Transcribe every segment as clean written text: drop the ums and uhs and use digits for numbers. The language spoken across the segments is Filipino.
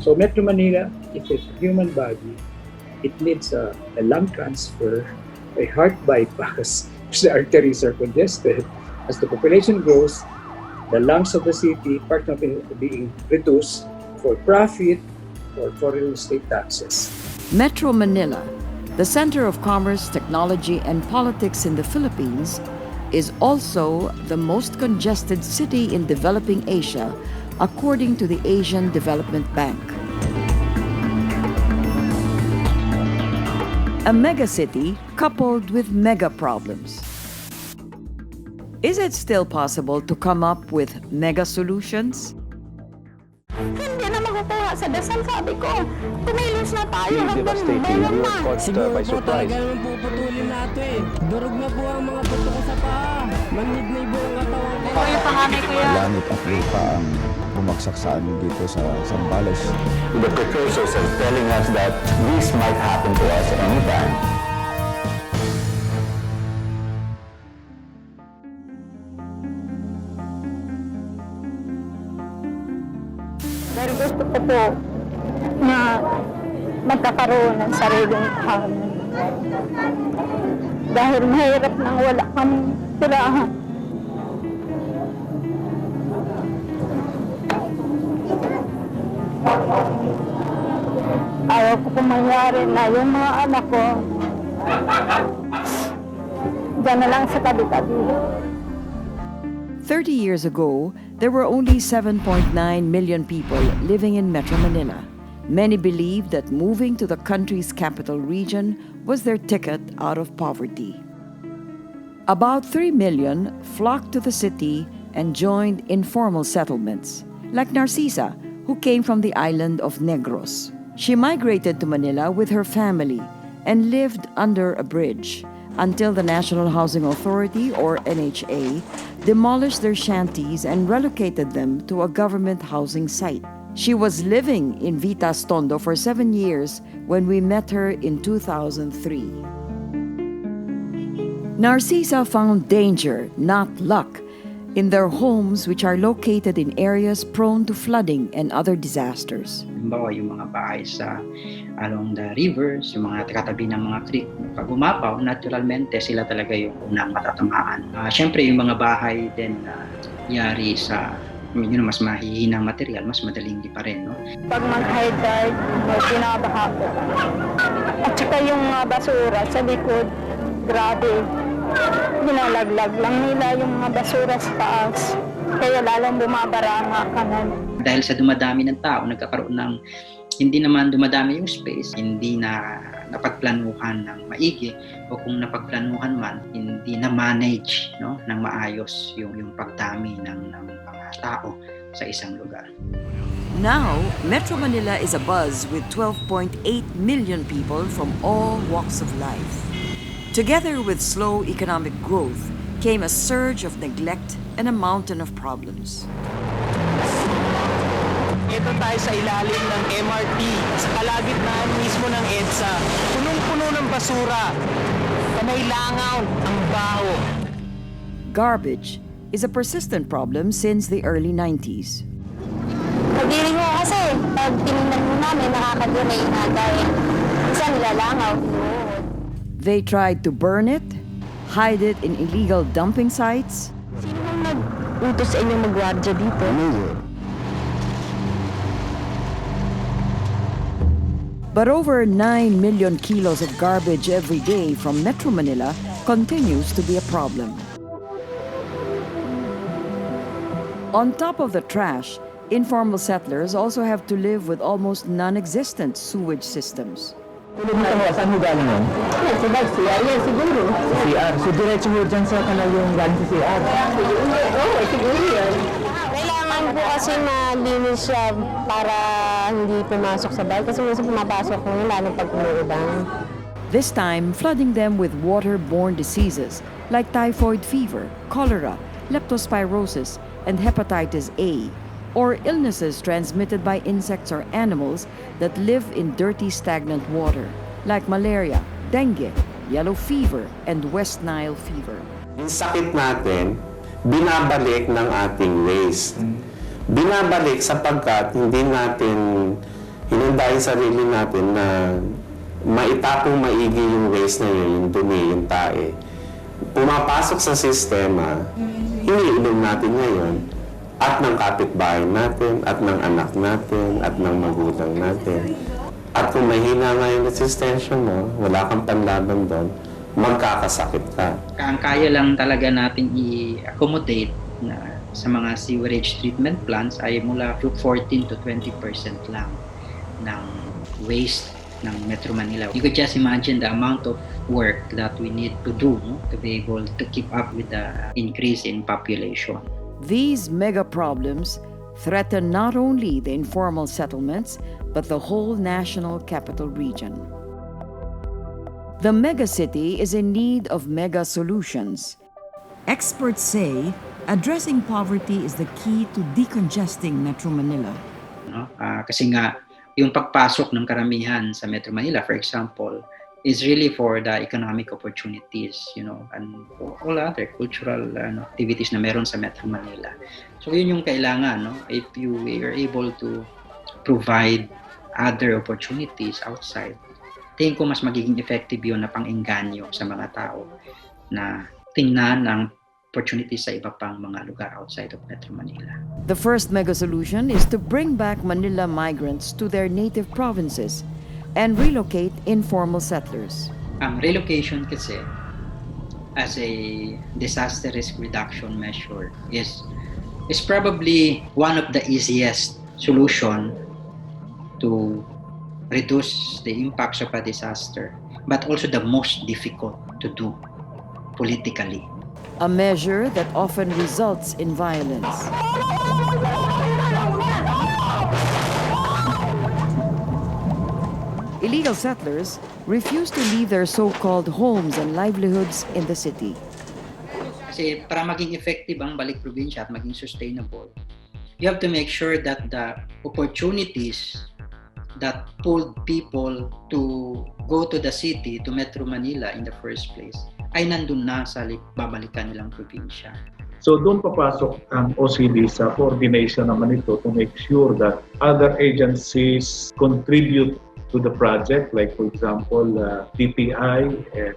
So Metro Manila, if it's a human body, it needs a lung transfer, a heart bypass, because the arteries are congested. As the population grows, the lungs of the city, part of it being reduced for profit or for real estate taxes. Metro Manila, the center of commerce, technology, and politics in the Philippines, is also the most congested city in developing Asia, according to the Asian Development Bank. A megacity coupled with mega problems. Is it still possible to come up with mega solutions? Hindi na makukuha sa dasal, sabi ko. Kumilos na tayo Being hanggang devastating, meron we na. were caught Siguro by po surprise. talaga naman puputulin natin. Durog na po ang mga buto ko sa paa. Manhid na yung buong katawan ko. Ito yung panganay ko yan. Langit at lupa ang bumagsak sa amin dito sa Zambales. The precursors are telling us that this might happen to us anytime. Dahil gusto ko po na magkakaroon ng sariling tahanan. Dahil mahirap nang wala kami tirahan. Ayaw ko kung mangyari na yung mga anak ko dyan na lang sa tabi-tabi. 30 years ago, there were only 7.9 million people living in Metro Manila. Many believed that moving to the country's capital region was their ticket out of poverty. About 3 million flocked to the city and joined informal settlements, like Narcisa, who came from the island of Negros. She migrated to Manila with her family and lived under a bridge until the National Housing Authority, or NHA, demolished their shanties and relocated them to a government housing site. She was living in Vitas Tondo for 7 years when we met her in 2003. Narcisa found danger, not luck, in their homes which are located in areas prone to flooding and other disasters. Halimbawa, yung mga bahay sa along the rivers, yung mga katabi ng mga creek, pag umapaw, naturalmente sila talaga yung unang matatamaan. Siyempre, yung mga bahay din yari sa yun, mas mahihinang material, mas madaling di pa rin. No? Pag mag-high tide, binabaha ko. At saka yung basura sa likod, grabe. Binalaglag lang nila yung mga basura sa taas. Kaya lalong bumabara ang kanan. Dahil sa dumadami ng tao, nagkakaroon ng hindi naman dumadami yung space, hindi na napagplanuhan ng maigi, o kung napagplanuhan man, hindi na manage, no, ng maayos yung pagdami ng mga tao sa isang lugar. Now, Metro Manila is abuzz with 12.8 million people from all walks of life. Together with slow economic growth came a surge of neglect and a mountain of problems. Ito tayo sa ilalim ng MRT, sa kalagitnaan mismo ng EDSA. Punong-puno ng basura. Panay langaw ang baho. Garbage is a persistent problem since the early 90s. Pagdiring ko kasi, pag tinignan mo namin, nakakaduray na dahil isa nilalangaw. They tried to burn it, hide it in illegal dumping sites, Sino bang nag-utos sa inyo magwardya dito? but over 9 million kilos of garbage every day from Metro Manila continues to be a problem. On top of the trash, informal settlers also have to live with almost non-existent sewage systems. Tulog na mo, saan mo galing yun? Yes, sabag siya. Yes, siguro. CR. So diretso mo dyan sa kanal yung galing sa CR. Oo, siguro yan. Kailangan po kasi malinis siya para hindi pumasok sa bahay. Kasi minsan pumapasok mo yun, lalo pag umuulan. This time, flooding them with waterborne diseases like typhoid fever, cholera, leptospirosis, and hepatitis A, or illnesses transmitted by insects or animals that live in dirty, stagnant water, like malaria, dengue, yellow fever, and West Nile fever. Yung sakit natin, binabalik ng ating waste. Binabalik sapagkat hindi natin hinanda yung sarili natin na maitapong maigi yung waste na yun, yung dumi, yung tae. Pumapasok sa sistema, iniinom natin ngayon, at ng kapitbahay natin, at ng anak natin, at ng magulang natin. At kung mahina nga yung resistensya mo, wala kang panlaban doon, magkakasakit ka. Ang kaya lang talaga natin i-accommodate na sa mga sewerage treatment plants ay mula 14 to 20% lang ng waste ng Metro Manila. You could just imagine the amount of work that we need to do, no, to be able to keep up with the increase in population. These mega problems threaten not only the informal settlements, but the whole national capital region. The megacity is in need of mega solutions. Experts say addressing poverty is the key to decongesting Metro Manila. No? Kasi nga, yung pagpasok ng karamihan sa Metro Manila, for example, is really for the economic opportunities, and for all other cultural activities na meron sa Metro Manila. So yun yung kailangan, no? If you are able to provide other opportunities outside, tingin ko mas magiging effective yun na pang-engganyo sa mga tao na tingnan ang opportunities sa iba pang mga lugar outside of Metro Manila. The first mega solution is to bring back Manila migrants to their native provinces and relocate informal settlers. Ang relocation kasi as a disaster risk reduction measure is probably one of the easiest solution to reduce the impacts of a disaster, but also the most difficult to do politically. A measure that often results in violence. Illegal settlers refuse to leave their so-called homes and livelihoods in the city. Kasi para maging effective ang balik probinsya at maging sustainable, you have to make sure that the opportunities that pulled people to go to the city, to Metro Manila in the first place, ay nandun na sa babalikan nilang probinsya. So doon papasok ang OCD sa coordination naman ito to make sure that other agencies contribute to the project, like for example, DTI and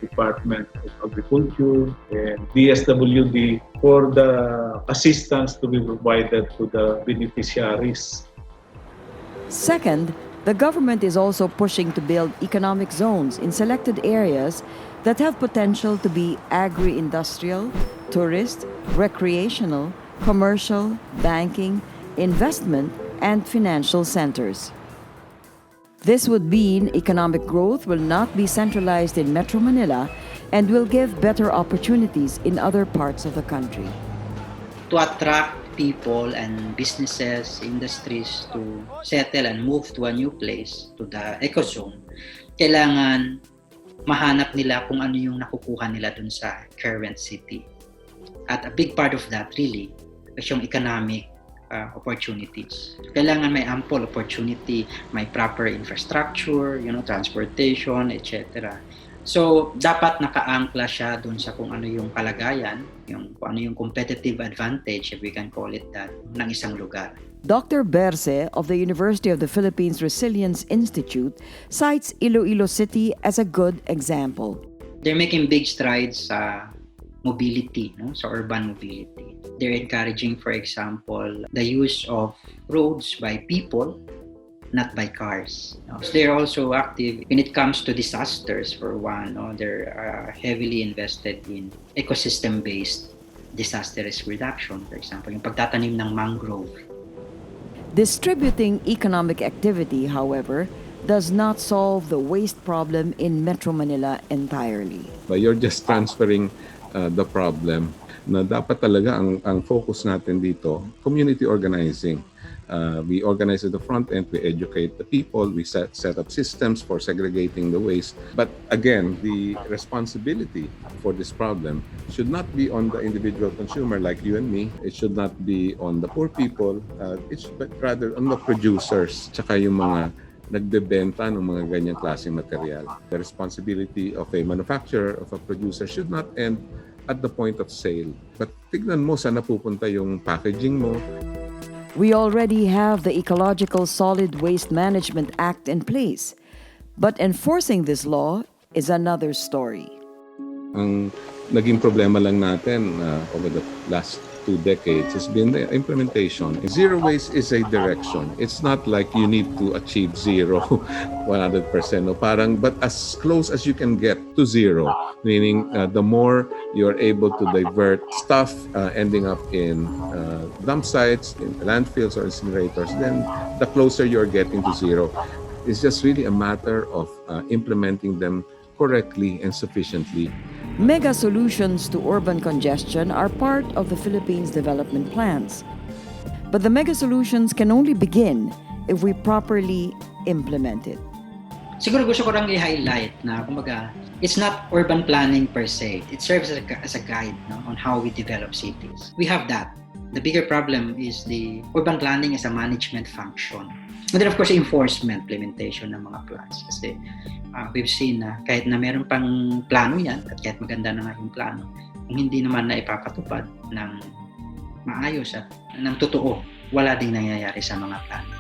Department of Agriculture and DSWD for the assistance to be provided to the beneficiaries. Second, the government is also pushing to build economic zones in selected areas that have potential to be agri-industrial, tourist, recreational, commercial, banking, investment, and financial centers. This would mean economic growth will not be centralized in Metro Manila and will give better opportunities in other parts of the country. To attract people and businesses, industries to settle and move to a new place, to the ecozone, kailangan mahanap nila kung ano yung nakukuha nila dun sa current city. At a big part of that really is yung economic opportunities. Kailangan may ample opportunity, may proper infrastructure, transportation, etc. So, dapat nakaangkla siya dun sa kung ano yung kalagayan, kung ano yung competitive advantage, if we can call it that, ng isang lugar. Dr. Berce of the University of the Philippines Resilience Institute cites Iloilo City as a good example. They're making big strides sa mobility, sa urban mobility. They're encouraging, for example, the use of roads by people, not by cars. So they're also active when it comes to disasters, for one. They're heavily invested in ecosystem-based disaster risk reduction. For example, yung pagtatanim ng mangrove. Distributing economic activity, however, does not solve the waste problem in Metro Manila entirely. But you're just transferring the problem na dapat talaga ang focus natin dito, community organizing. We organize at the front end, we educate the people, we set up systems for segregating the waste. But again, the responsibility for this problem should not be on the individual consumer like you and me. It should not be on the poor people. It should be rather on the producers, tsaka yung mga nagbebenta ng mga ganyang klaseng material. The responsibility of a manufacturer, of a producer should not end at the point of sale. But tignan mo saan napupunta yung packaging mo. We already have the Ecological Solid Waste Management Act in place, but enforcing this law is another story. Ang naging problema lang natin over the last 2 decades has been the implementation. Zero waste is a direction. It's not like you need to achieve zero 100%. No? Parang, but as close as you can get to zero, meaning the more you're able to divert stuff ending up in dump sites, in landfills or incinerators, then the closer you're getting to zero. It's just really a matter of implementing them correctly and sufficiently. Mega solutions to urban congestion are part of the Philippines' development plans. But the mega solutions can only begin if we properly implement it. Siguro gusto ko lang i-highlight na, kumbaga, it's not urban planning per se. It serves as a guide, no, on how we develop cities. We have that. The bigger problem is the urban planning as a management function. And then of course, enforcement, implementation ng mga plans. Kasi we've seen na kahit na meron pang plano yan, at kahit maganda na nga yung plano, kung hindi naman na ipapatupad ng maayos at ng totoo, wala ding nangyayari sa mga plano.